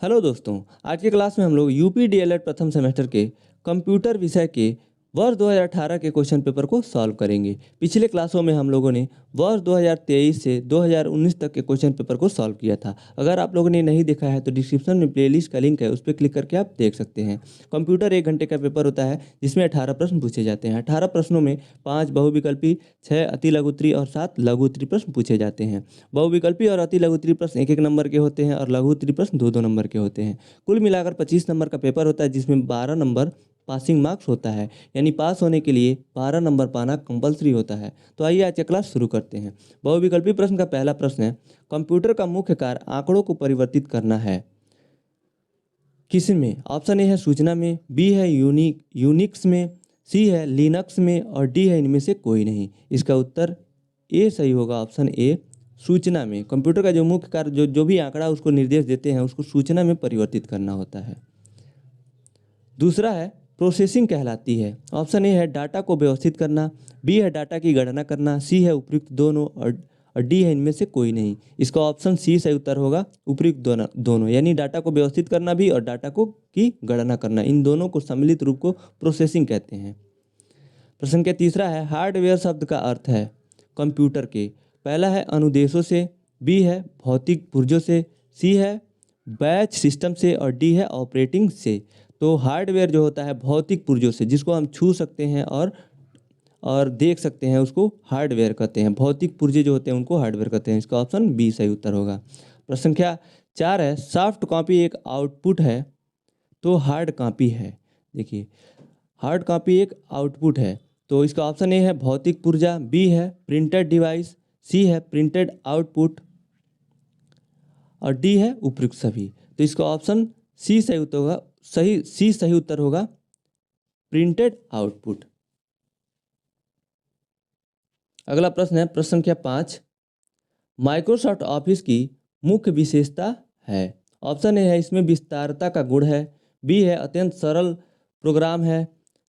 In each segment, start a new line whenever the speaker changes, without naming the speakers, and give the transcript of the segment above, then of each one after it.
Hello दोस्तों, आज की क्लास में हम लोग यूपी डीएलएड प्रथम सेमेस्टर के कंप्यूटर विषय के वर्ष 2018 के क्वेश्चन पेपर को सॉल्व करेंगे। पिछले क्लासों में हम लोगों ने वर्ष 2023 से 2019 तक के क्वेश्चन पेपर को सॉल्व किया था। अगर आप लोगों ने नहीं देखा है तो डिस्क्रिप्शन में प्लेलिस्ट का लिंक है, उस पर क्लिक करके आप देख सकते हैं। कंप्यूटर 1 घंटे का पेपर होता है जिसमें 18 प्रश्न पूछे जाते हैं। 18 प्रश्नों में 5 बहुविकल्पी, 6 अति लघु उत्तरीय और 7 लघु उत्तरीय प्रश्न पूछे जाते हैं। बहुविकल्पी और अति लघु उत्तरीय प्रश्न 1-1 नंबर के होते हैं और लघु उत्तरीय प्रश्न 2-2 नंबर के होते हैं। कुल मिलाकर 25 नंबर का पेपर होता है जिसमें 12 नंबर पासिंग मार्क्स होता है, यानी पास होने के लिए 12 नंबर पाना कंपलसरी होता है। तो आइए आज का क्लास शुरू करते हैं। बहुविकल्पी प्रश्न का पहला प्रश्न है, कंप्यूटर का मुख्य कार्य आंकड़ों को परिवर्तित करना है। किस में? ऑप्शन ए है सूचना में, बी है यूनिक्स में, सी है लिनक्स में और डी है इनमें से कोई नहीं। इसका उत्तर ए सही होगा, ऑप्शन ए सूचना में। कंप्यूटर का जो मुख्य कार्य जो भी आंकड़ा उसको निर्देश देते हैं उसको सूचना में परिवर्तित करना होता है। दूसरा है प्रोसेसिंग कहलाती है। ऑप्शन ए है डाटा को व्यवस्थित करना, बी है डाटा की गणना करना, सी है उपयुक्त दोनों और डी है इनमें से कोई नहीं। इसका ऑप्शन सी सही उत्तर होगा, उपयुक्त दोनों, यानी डाटा को व्यवस्थित करना भी और डाटा को की गणना करना, इन दोनों को सम्मिलित रूप को प्रोसेसिंग कहते हैं। प्रश्न के तीसरा है हार्डवेयर शब्द का अर्थ है कंप्यूटर के। पहला है अनुदेशों से, बी है भौतिक पुर्जों से, सी है बैच सिस्टम से और डी है ऑपरेटिंग से। तो हार्डवेयर जो होता है भौतिक पुर्जों से, जिसको हम छू सकते हैं और देख सकते हैं, उसको हार्डवेयर कहते हैं। भौतिक पुर्जे जो होते हैं उनको हार्डवेयर कहते हैं। इसका ऑप्शन बी सही उत्तर होगा। प्रश्न संख्या 4 है सॉफ्ट कॉपी एक आउटपुट है तो हार्ड कॉपी है। देखिए, हार्ड कॉपी एक आउटपुट है तो इसका ऑप्शन ए है भौतिक पुर्जा, बी है प्रिंटेड डिवाइस, सी है प्रिंटेड आउटपुट और डी है उपयुक्त सभी। तो इसका ऑप्शन सी सही उत्तर होगा, सी सही उत्तर होगा, प्रिंटेड आउटपुट। अगला प्रश्न है प्रश्न संख्या 5, माइक्रोसॉफ्ट ऑफिस की मुख्य विशेषता है। ऑप्शन ए है इसमें विस्तारता का गुण है, बी है अत्यंत सरल प्रोग्राम है,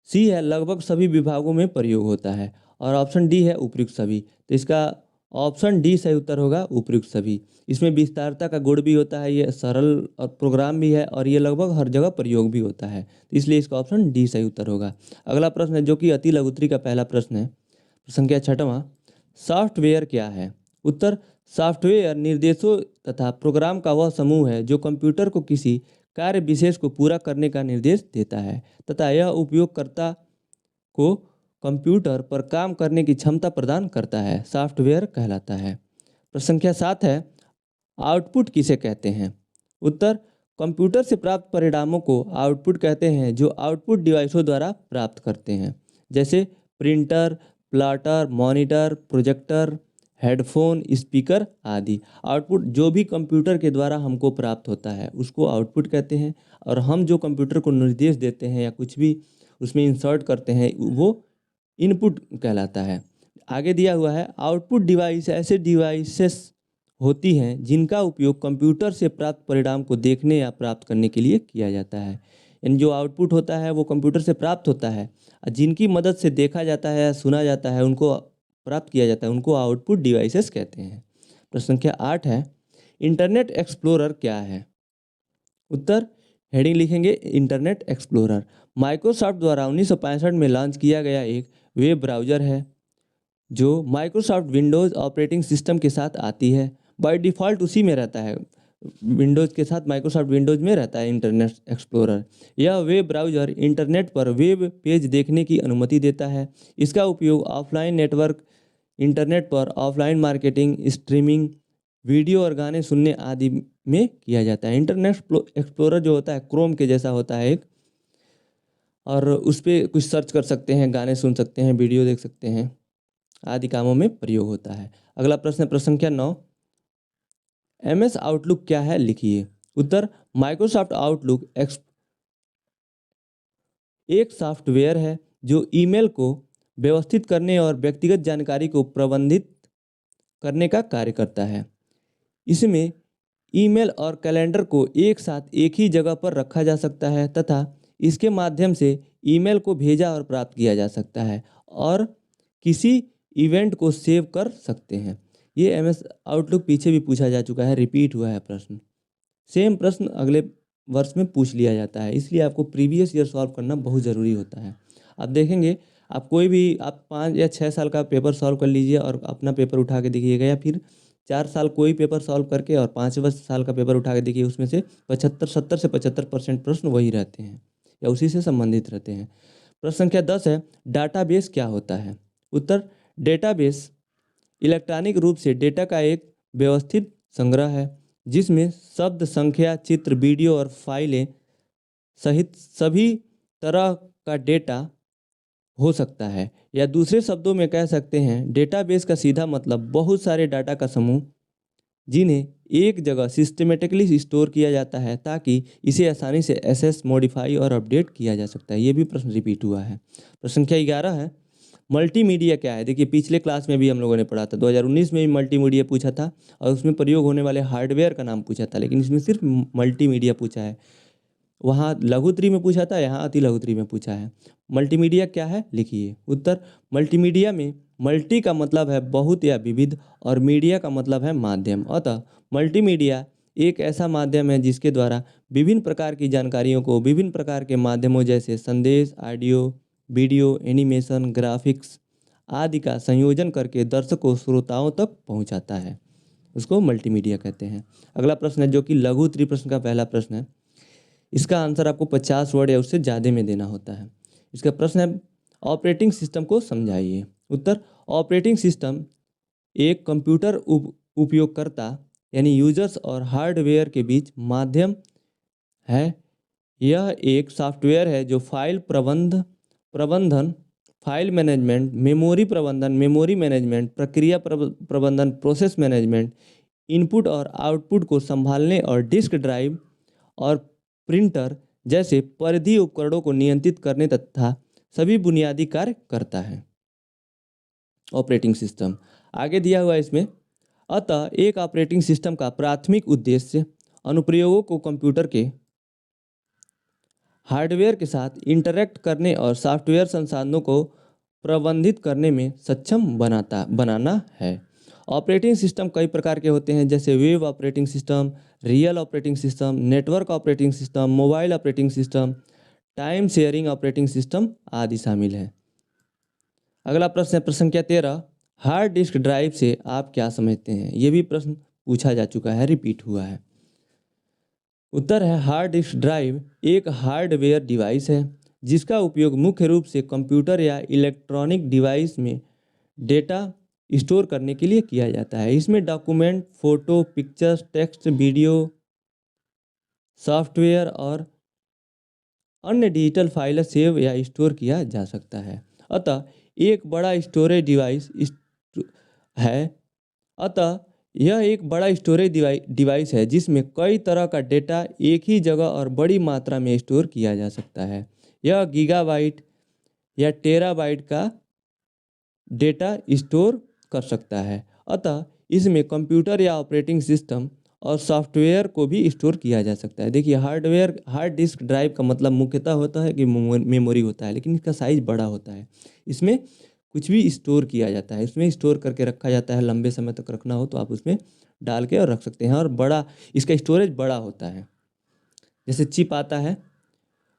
सी है लगभग सभी विभागों में प्रयोग होता है और ऑप्शन डी है उपयुक्त सभी। तो इसका ऑप्शन डी सही उत्तर होगा, उपयुक्त सभी। इसमें विस्तारता का गुण भी होता है, ये सरल और प्रोग्राम भी है और ये लगभग हर जगह प्रयोग भी होता है, इसलिए इसका ऑप्शन डी सही उत्तर होगा। अगला प्रश्न है जो कि अति लघु उत्तरीय का पहला प्रश्न है, संख्या 6वां, सॉफ्टवेयर क्या है? उत्तर सॉफ्टवेयर निर्देशों तथा प्रोग्राम का वह समूह है जो कंप्यूटर को किसी कार्य विशेष को पूरा करने का निर्देश देता है तथा यह उपयोगकर्ता को कंप्यूटर पर काम करने की क्षमता प्रदान करता है, सॉफ्टवेयर कहलाता है। प्रश्न संख्या 7 है आउटपुट किसे कहते हैं? उत्तर कंप्यूटर से प्राप्त परिणामों को आउटपुट कहते हैं जो आउटपुट डिवाइसों द्वारा प्राप्त करते हैं, जैसे printer, plotter, monitor, projector, headphone, speaker आदि। आउटपुट जो भी कंप्यूटर के द्वारा हमको प्राप्त होता है उसको आउटपुट कहते हैं और हम जो कंप्यूटर को निर्देश देते हैं या कुछ भी उसमें इंसर्ट करते हैं वो इनपुट कहलाता है। आगे दिया हुआ है आउटपुट डिवाइस ऐसे डिवाइसेस होती हैं जिनका उपयोग कंप्यूटर से प्राप्त परिणाम को देखने या प्राप्त करने के लिए किया जाता है। यानी जो आउटपुट होता है वो कंप्यूटर से प्राप्त होता है, जिनकी मदद से देखा जाता है, सुना जाता है, उनको प्राप्त किया जाता है, उनको आउटपुट डिवाइसेस कहते हैं। प्रश्न संख्या 8 है इंटरनेट एक्सप्लोरर क्या है? उत्तर हेडिंग लिखेंगे इंटरनेट एक्सप्लोरर माइक्रोसॉफ्ट द्वारा 1965 में लॉन्च किया गया एक वेब ब्राउज़र है जो माइक्रोसॉफ्ट विंडोज़ ऑपरेटिंग सिस्टम के साथ आती है। बाय डिफ़ॉल्ट उसी में रहता है, विंडोज़ के साथ माइक्रोसॉफ्ट विंडोज़ में रहता है इंटरनेट एक्सप्लोरर। यह वेब ब्राउज़र इंटरनेट पर वेब पेज देखने की अनुमति देता है। इसका उपयोग ऑफलाइन नेटवर्क इंटरनेट पर ऑफलाइन मार्केटिंग, स्ट्रीमिंग, वीडियो और गाने सुनने आदि में किया जाता है। इंटरनेट एक्सप्लोरर जो होता है क्रोम के जैसा होता है एक, और उस पर कुछ सर्च कर सकते हैं, गाने सुन सकते हैं, वीडियो देख सकते हैं आदि कामों में प्रयोग होता है। अगला प्रश्न है प्रश्न संख्या 9, MS आउटलुक क्या है लिखिए। उत्तर माइक्रोसॉफ्ट आउटलुक एक सॉफ्टवेयर है जो ईमेल को व्यवस्थित करने और व्यक्तिगत जानकारी को प्रबंधित करने का कार्य करता है। इसमें ईमेल और कैलेंडर को एक साथ एक ही जगह पर रखा जा सकता है तथा इसके माध्यम से ईमेल को भेजा और प्राप्त किया जा सकता है और किसी इवेंट को सेव कर सकते हैं। ये MS आउटलुक पीछे भी पूछा जा चुका है, रिपीट हुआ है प्रश्न। सेम प्रश्न अगले वर्ष में पूछ लिया जाता है, इसलिए आपको प्रीवियस ईयर सॉल्व करना बहुत ज़रूरी होता है। आप देखेंगे, आप कोई भी आप 5 या 6 साल का पेपर सॉल्व कर लीजिए और अपना पेपर उठा के देखिएगा, या फिर 4 साल कोई पेपर सॉल्व करके और 5वें साल का पेपर उठा के देखिए, उसमें से 70 से 75% प्रश्न वही रहते हैं या उसी से संबंधित रहते हैं। प्रश्न संख्या 10 है, डाटाबेस क्या होता है? उत्तर, डेटाबेस इलेक्ट्रॉनिक रूप से डेटा का एक व्यवस्थित संग्रह है जिसमें शब्द, संख्या, चित्र, वीडियो और फाइलें सहित सभी तरह का डेटा हो सकता है। या दूसरे शब्दों में कह सकते हैं, डेटाबेस का सीधा मतलब बहुत सारे डाटा का समूह जिन्हें एक जगह सिस्टमेटिकली स्टोर किया जाता है ताकि इसे आसानी से एक्सेस, मॉडिफाई और अपडेट किया जा सकता है। ये भी प्रश्न रिपीट हुआ है। प्रश्न संख्या 11 है, मल्टीमीडिया क्या है? देखिए, पिछले क्लास में भी हम लोगों ने पढ़ा था, 2019 में भी मल्टीमीडिया पूछा था और उसमें प्रयोग होने वाले हार्डवेयर का नाम पूछा था, लेकिन इसमें सिर्फ मल्टीमीडिया पूछा है। वहाँ लघुत्री में पूछा था, यहाँ अति लघुत्री में पूछा है। मल्टीमीडिया क्या है, लिखिए। उत्तर, मल्टीमीडिया में मल्टी का मतलब है बहुत या विविध और मीडिया का मतलब है माध्यम। अतः मल्टीमीडिया एक ऐसा माध्यम है जिसके द्वारा विभिन्न प्रकार की जानकारियों को विभिन्न प्रकार के माध्यमों जैसे संदेश, ऑडियो, वीडियो, एनिमेशन, ग्राफिक्स आदि का संयोजन करके दर्शकों, श्रोताओं तक पहुंचाता है, उसको मल्टीमीडिया कहते हैं। अगला प्रश्न है जो कि लघु उत्तरीय प्रश्न का पहला प्रश्न है। इसका आंसर आपको 50 वर्ड या उससे ज़्यादा में देना होता है। इसका प्रश्न है, ऑपरेटिंग सिस्टम को समझाइए। उत्तर, ऑपरेटिंग सिस्टम एक कंप्यूटर उपयोगकर्ता यानी यूजर्स और हार्डवेयर के बीच माध्यम है। यह एक सॉफ्टवेयर है जो फाइल प्रबंधन, फाइल मैनेजमेंट, मेमोरी प्रबंधन, मेमोरी मैनेजमेंट, प्रक्रिया प्रबंधन, प्रोसेस मैनेजमेंट, इनपुट और आउटपुट को संभालने और डिस्क ड्राइव और प्रिंटर जैसे परिधीय उपकरणों को नियंत्रित करने तथा सभी बुनियादी कार्य करता है ऑपरेटिंग सिस्टम। आगे दिया हुआ इसमें, अतः एक ऑपरेटिंग सिस्टम का प्राथमिक उद्देश्य अनुप्रयोगों को कंप्यूटर के हार्डवेयर के साथ इंटरैक्ट करने और सॉफ्टवेयर संसाधनों को प्रबंधित करने में सक्षम बनाना है। ऑपरेटिंग सिस्टम कई प्रकार के होते हैं, जैसे web operating system, real operating system, network operating system, mobile operating system, time sharing operating system आदि शामिल है। अगला प्रश्न है प्रश्न संख्या 13, हार्ड डिस्क ड्राइव से आप क्या समझते हैं? ये भी प्रश्न पूछा जा चुका है, रिपीट हुआ है। उत्तर है, हार्ड डिस्क ड्राइव एक हार्डवेयर डिवाइस है जिसका उपयोग मुख्य रूप से कंप्यूटर या इलेक्ट्रॉनिक डिवाइस में डेटा स्टोर करने के लिए किया जाता है। इसमें document, photo, pictures, text, video, software और अन्य डिजिटल फाइल सेव या स्टोर किया जा सकता है। अतः एक बड़ा स्टोरेज डिवाइस है अतः यह एक बड़ा स्टोरेज डिवाइस है जिसमें कई तरह का डेटा एक ही जगह और बड़ी मात्रा में स्टोर किया जा सकता है। यह गीगाबाइट या टेराबाइट का डेटा स्टोर कर सकता है। अतः इसमें कंप्यूटर या ऑपरेटिंग सिस्टम और सॉफ्टवेयर को भी स्टोर किया जा सकता है। देखिए, हार्ड डिस्क ड्राइव का मतलब मुख्यतः होता है कि मेमोरी होता है, लेकिन इसका साइज़ बड़ा होता है। इसमें कुछ भी स्टोर किया जाता है, इसमें स्टोर करके रखा जाता है। लंबे समय तक रखना हो तो आप उसमें डाल के और रख सकते हैं, और बड़ा इसका स्टोरेज बड़ा होता है। जैसे चिप आता है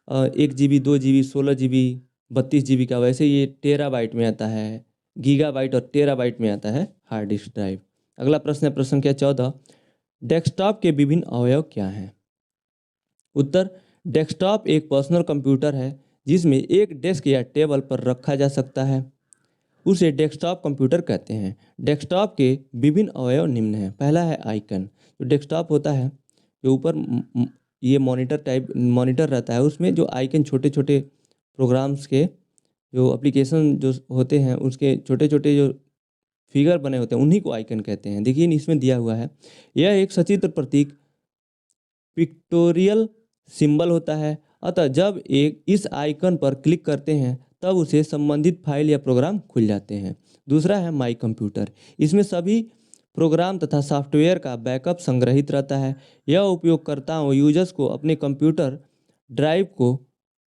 1 GB, 2 GB, 16 GB, 32 GB का, वैसे ये टेराबाइट में आता है, गीगाबाइट और टेराबाइट में आता है हार्ड डिस्क ड्राइव। अगला प्रश्न है प्रश्न संख्या 14, डेस्कटॉप के विभिन्न अवयव क्या हैं? उत्तर, डेस्कटॉप एक पर्सनल कंप्यूटर है जिसमें एक डेस्क या टेबल पर रखा जा सकता है, उसे डेस्कटॉप कंप्यूटर कहते हैं। डेस्कटॉप के विभिन्न अवयव निम्न हैं। पहला है आइकन। जो डेस्कटॉप होता है, जो ऊपर ये मॉनिटर रहता है, उसमें जो आइकन, छोटे छोटे प्रोग्राम्स के जो एप्लीकेशन जो होते हैं, उसके छोटे छोटे जो फिगर बने होते हैं, उन्हीं को आइकन कहते हैं। देखिए, इसमें दिया हुआ है, यह एक सचित्र प्रतीक, पिक्टोरियल सिंबल होता है। अतः जब इस आइकन पर क्लिक करते हैं तब उसे संबंधित फाइल या प्रोग्राम खुल जाते हैं। दूसरा है माई कंप्यूटर। इसमें सभी प्रोग्राम तथा सॉफ्टवेयर का बैकअप संग्रहित रहता है। यह उपयोगकर्ताओं, यूजर्स को अपने कंप्यूटर ड्राइव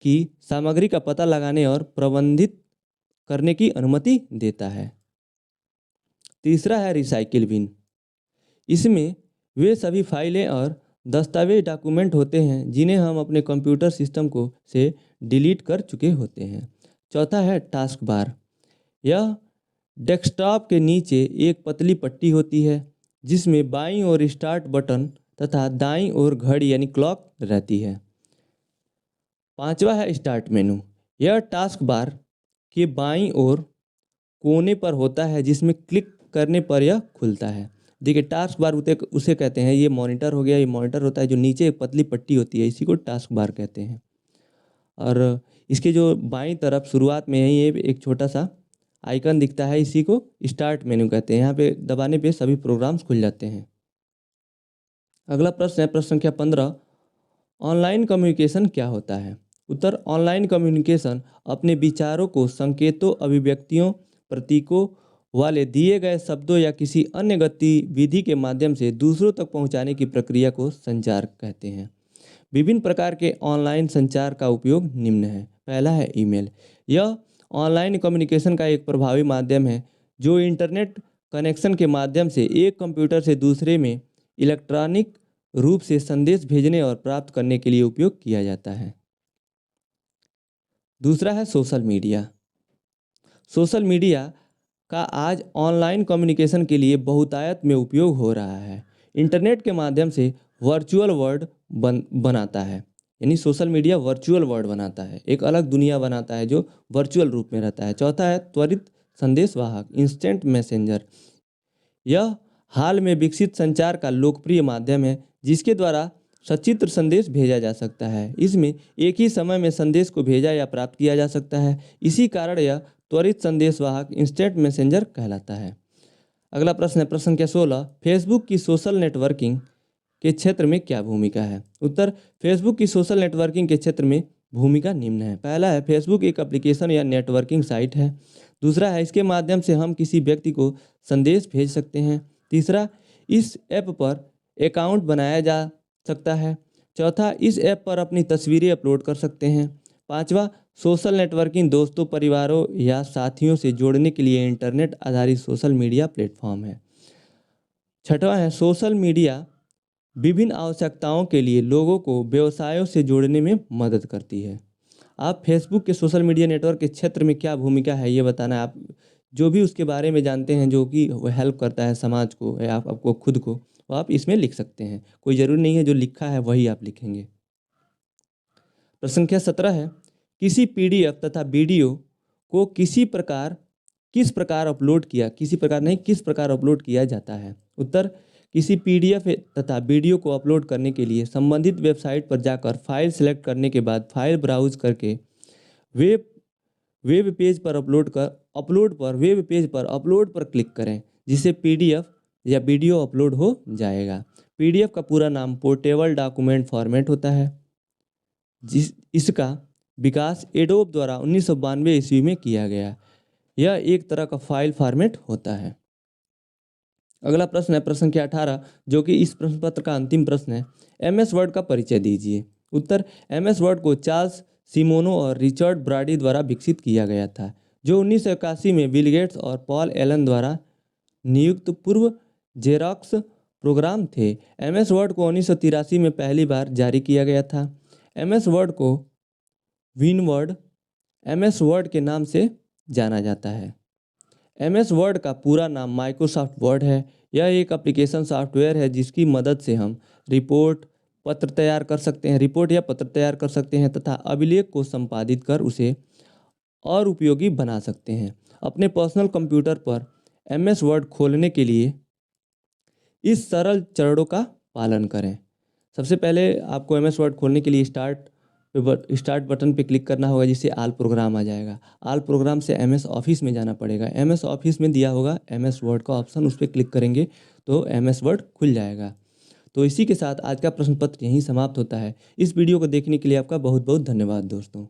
की सामग्री का पता लगाने और प्रबंधित करने की अनुमति देता है। तीसरा है रिसाइकिल बिन। इसमें वे सभी फाइलें और दस्तावेज डॉक्यूमेंट होते हैं जिन्हें हम अपने कंप्यूटर सिस्टम को से डिलीट कर चुके होते हैं। चौथा है टास्क बार। यह डेस्कटॉप के नीचे एक पतली पट्टी होती है जिसमें बाईं ओर स्टार्ट बटन तथा दाईं ओर घड़ी यानी क्लॉक रहती है। पांचवा है स्टार्ट मेनू। यह टास्क बार के बाईं ओर कोने पर होता है जिसमें क्लिक करने पर यह खुलता है। देखिए टास्क बार उसे कहते हैं, ये मॉनिटर हो गया, ये मॉनिटर होता है जो नीचे एक पतली पट्टी होती है, इसी को टास्क बार कहते हैं। और इसके जो बाईं तरफ शुरुआत में ही ये एक छोटा सा आइकन दिखता है, इसी को स्टार्ट मेनू कहते हैं। यहाँ पे दबाने पे सभी प्रोग्राम्स खुल जाते हैं। अगला प्रश्न है प्रश्न संख्या 15, ऑनलाइन कम्युनिकेशन क्या होता है? उत्तर, ऑनलाइन कम्युनिकेशन अपने विचारों को संकेतों, अभिव्यक्तियों, प्रतीकों वाले दिए गए शब्दों या किसी अन्य गतिविधि के माध्यम से दूसरों तक पहुंचाने की प्रक्रिया को संचार कहते हैं। विभिन्न प्रकार के ऑनलाइन संचार का उपयोग निम्न है। पहला है ईमेल। यह ऑनलाइन कम्युनिकेशन का एक प्रभावी माध्यम है जो इंटरनेट कनेक्शन के माध्यम से एक कंप्यूटर से दूसरे में इलेक्ट्रॉनिक रूप से संदेश भेजने और प्राप्त करने के लिए उपयोग किया जाता है। दूसरा है सोशल मीडिया। सोशल मीडिया का आज ऑनलाइन कम्युनिकेशन के लिए बहुतायत में उपयोग हो रहा है। इंटरनेट के माध्यम से वर्चुअल वर्ल्ड बनाता है, यानी सोशल मीडिया वर्चुअल वर्ल्ड बनाता है, एक अलग दुनिया बनाता है जो वर्चुअल रूप में रहता है। चौथा है त्वरित संदेशवाहक, इंस्टेंट मैसेंजर। यह हाल में विकसित संचार का लोकप्रिय माध्यम है जिसके द्वारा सचित्र संदेश भेजा जा सकता है। इसमें एक ही समय में संदेश को भेजा या प्राप्त किया जा सकता है, इसी कारण यह त्वरित संदेशवाहक इंस्टेंट मैसेंजर कहलाता है। अगला प्रश्न है प्रश्न संख्या 16, फेसबुक की सोशल नेटवर्किंग के क्षेत्र में क्या भूमिका है? उत्तर, फेसबुक की सोशल नेटवर्किंग के क्षेत्र में भूमिका निम्न है। पहला है फेसबुक एक एप्लीकेशन या नेटवर्किंग साइट है। दूसरा है इसके माध्यम से हम किसी व्यक्ति को संदेश भेज सकते हैं। तीसरा, इस ऐप पर अकाउंट बनाया जा सकता है। चौथा, इस ऐप पर अपनी तस्वीरें अपलोड कर सकते हैं। पांचवा, सोशल नेटवर्किंग दोस्तों, परिवारों या साथियों से जोड़ने के लिए इंटरनेट आधारित सोशल मीडिया प्लेटफॉर्म है। छठवां है सोशल मीडिया विभिन्न आवश्यकताओं के लिए लोगों को व्यवसायों से जोड़ने में मदद करती है। आप फेसबुक के सोशल मीडिया नेटवर्क के क्षेत्र में क्या भूमिका है ये बताना है। आप जो भी उसके बारे में जानते हैं जो कि वो हेल्प करता है समाज को या आपको खुद को, वो आप इसमें लिख सकते हैं। कोई ज़रूरी नहीं है जो लिखा है वही आप लिखेंगे। प्रश्न संख्या 17 है, किसी पीडीएफ तथा वीडियो को किस प्रकार अपलोड किया जाता है? उत्तर, किसी पीडीएफ तथा वीडियो को अपलोड करने के लिए संबंधित वेबसाइट पर जाकर फाइल सेलेक्ट करने के बाद फाइल ब्राउज करके वेब पेज पर अपलोड पर क्लिक करें, जिससे पीडीएफ या वीडियो अपलोड हो जाएगा। पीडीएफ का पूरा नाम पोर्टेबल डॉक्यूमेंट फॉर्मेट होता है। इसका विकास एडोब द्वारा 1992 ईस्वी में किया गया। यह एक तरह का फाइल फॉर्मेट होता है। अगला प्रश्न है प्रश्न संख्या 18, जो कि इस प्रश्न पत्र का अंतिम प्रश्न है। एमएस वर्ड का परिचय दीजिए। उत्तर, एमएस वर्ड को चार्ल्स सिमोनो और रिचर्ड ब्राडी द्वारा विकसित किया गया था, जो 1981 में बिल गेट्स और पॉल एलन द्वारा नियुक्त पूर्व जेरॉक्स प्रोग्राम थे। एमएस वर्ड को 1983 में पहली बार जारी किया गया था। एमएस वर्ड को विनवर्ड एमएस वर्ड के नाम से जाना जाता है। एमएस वर्ड का पूरा नाम माइक्रोसॉफ्ट वर्ड है। यह एक एप्लीकेशन सॉफ्टवेयर है जिसकी मदद से हम रिपोर्ट या पत्र तैयार कर सकते हैं तथा अभिलेख को संपादित कर उसे और उपयोगी बना सकते हैं। अपने पर्सनल कंप्यूटर पर एमएस वर्ड खोलने के लिए इस सरल चरणों का पालन करें। सबसे पहले आपको एमएस वर्ड खोलने के लिए स्टार्ट बटन पे क्लिक करना होगा, जिससे आल प्रोग्राम आ जाएगा। आल प्रोग्राम से एमएस ऑफिस में जाना पड़ेगा। एमएस ऑफिस में दिया होगा एमएस वर्ड का ऑप्शन, उस पर क्लिक करेंगे तो एमएस वर्ड खुल जाएगा। तो इसी के साथ आज का प्रश्न पत्र यहीं समाप्त होता है। इस वीडियो को देखने के लिए आपका बहुत बहुत धन्यवाद दोस्तों।